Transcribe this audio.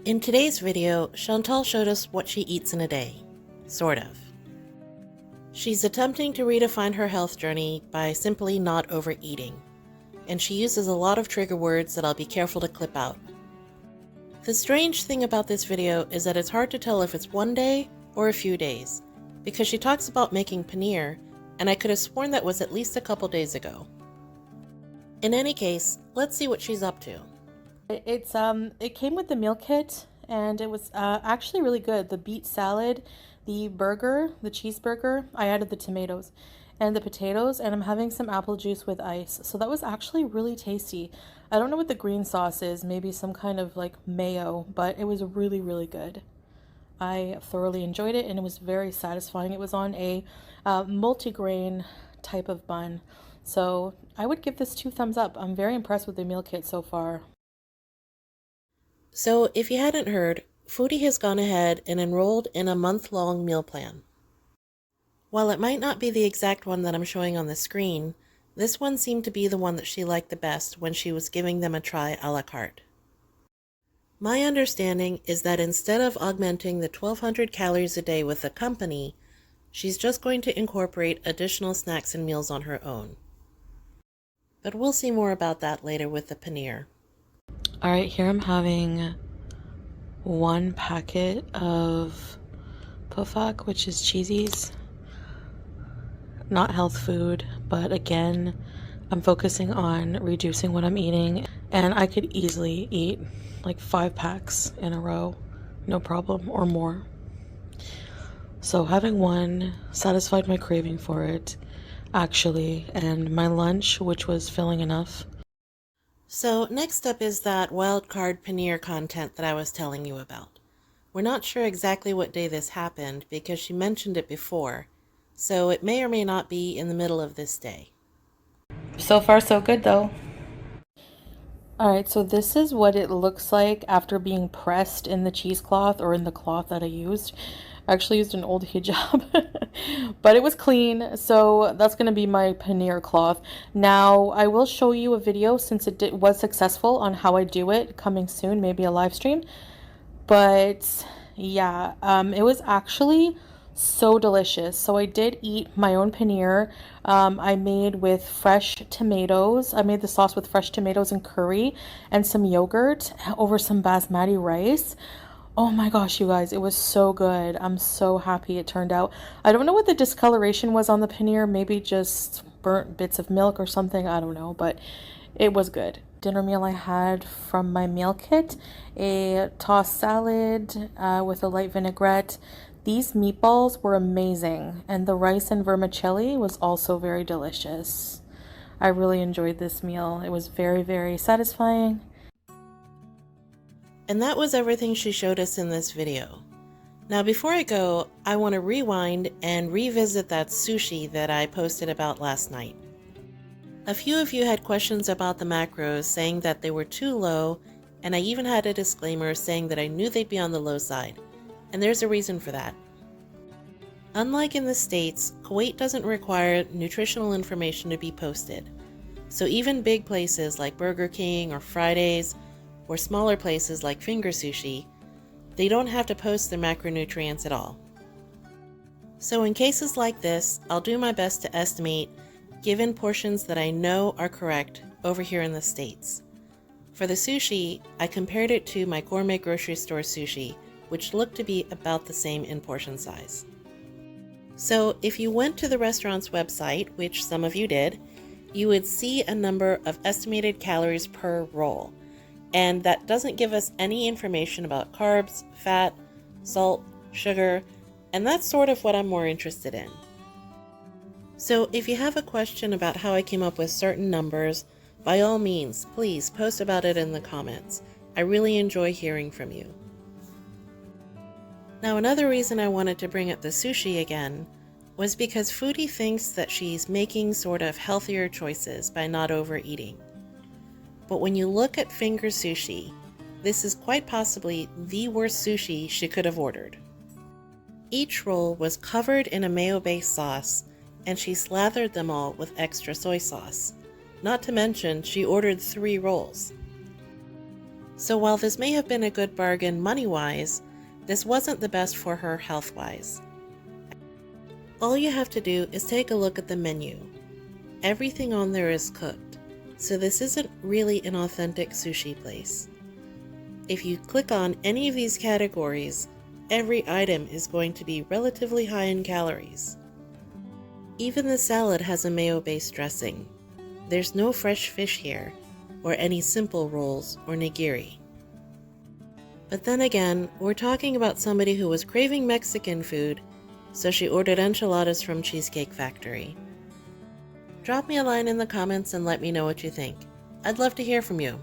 In today's video, Chantal showed us what she eats in a day. Sort of. She's attempting to redefine her health journey by simply not overeating, and she uses a lot of trigger words that I'll be careful to clip out. The strange thing about this video is that it's hard to tell if it's one day or a few days, because she talks about making paneer, and I could have sworn that was at least a couple days ago. In any case, let's see what she's up to. It came with the meal kit, and it was actually really good. The beet salad, the burger, the cheeseburger, I added the tomatoes and the potatoes, and I'm having some apple juice with ice. So that was actually really tasty. I don't know what the green sauce is, maybe some kind of like mayo, but it was really, really good. I thoroughly enjoyed it, and it was very satisfying. It was on a multigrain type of bun. So I would give this 2 thumbs up. I'm very impressed with the meal kit so far. So if you hadn't heard, Foodie has gone ahead and enrolled in a month-long meal plan. While it might not be the exact one that I'm showing on the screen, this one seemed to be the one that she liked the best when she was giving them a try a la carte. My understanding is that instead of augmenting the 1,200 calories a day with the company, she's just going to incorporate additional snacks and meals on her own. But we'll see more about that later with the paneer. All right, here I'm having 1 packet of pofak, which is cheesies. Not health food, but again, I'm focusing on reducing what I'm eating, and I could easily eat like 5 packs in a row, no problem, or more. So having one satisfied my craving for it, actually, and my lunch, which was filling enough. So next up is that wildcard paneer content that I was telling you about. We're not sure exactly what day this happened because she mentioned it before, so it may or may not be in the middle of this day. So far so good though. Alright, so this is what it looks like after being pressed in the cheesecloth or in the cloth that I used. I actually used an old hijab, but it was clean, so that's going to be my paneer cloth. Now, I will show you a video since it was successful on how I do it coming soon, maybe a live stream. But yeah, it was actually so delicious. So I did eat my own paneer. I made with fresh tomatoes. I made the sauce with fresh tomatoes and curry and some yogurt over some basmati rice. Oh my gosh, you guys, it was so good. I'm so happy it turned out. I don't know what the discoloration was on the paneer, maybe just burnt bits of milk or something, I don't know, but it was good. Dinner meal I had from my meal kit, a tossed salad with a light vinaigrette. These meatballs were amazing, and the rice and vermicelli was also very delicious. I really enjoyed this meal. It was very, very satisfying. And that was everything she showed us in this video. Now before I go, I want to rewind and revisit that sushi that I posted about last night. A few of you had questions about the macros, saying that they were too low, and I even had a disclaimer saying that I knew they'd be on the low side, and there's a reason for that. Unlike in the States, Kuwait doesn't require nutritional information to be posted, so even big places like Burger King or Fridays, or smaller places like Finger Sushi, they don't have to post their macronutrients at all. So in cases like this, I'll do my best to estimate given portions that I know are correct over here in the States. For the sushi, I compared it to my gourmet grocery store sushi, which looked to be about the same in portion size. So if you went to the restaurant's website, which some of you did, you would see a number of estimated calories per roll. And that doesn't give us any information about carbs, fat, salt, sugar, and that's sort of what I'm more interested in. So if you have a question about how I came up with certain numbers, by all means, please post about it in the comments. I really enjoy hearing from you. Now another reason I wanted to bring up the sushi again was because Foodie thinks that she's making sort of healthier choices by not overeating. But when you look at Finger Sushi, this is quite possibly the worst sushi she could have ordered. Each roll was covered in a mayo-based sauce, and she slathered them all with extra soy sauce. Not to mention, she ordered 3 rolls. So while this may have been a good bargain money-wise, this wasn't the best for her health-wise. All you have to do is take a look at the menu. Everything on there is cooked, so this isn't really an authentic sushi place. If you click on any of these categories, every item is going to be relatively high in calories. Even the salad has a mayo-based dressing. There's no fresh fish here, or any simple rolls or nigiri. But then again, we're talking about somebody who was craving Mexican food, so she ordered enchiladas from Cheesecake Factory. Drop me a line in the comments and let me know what you think. I'd love to hear from you.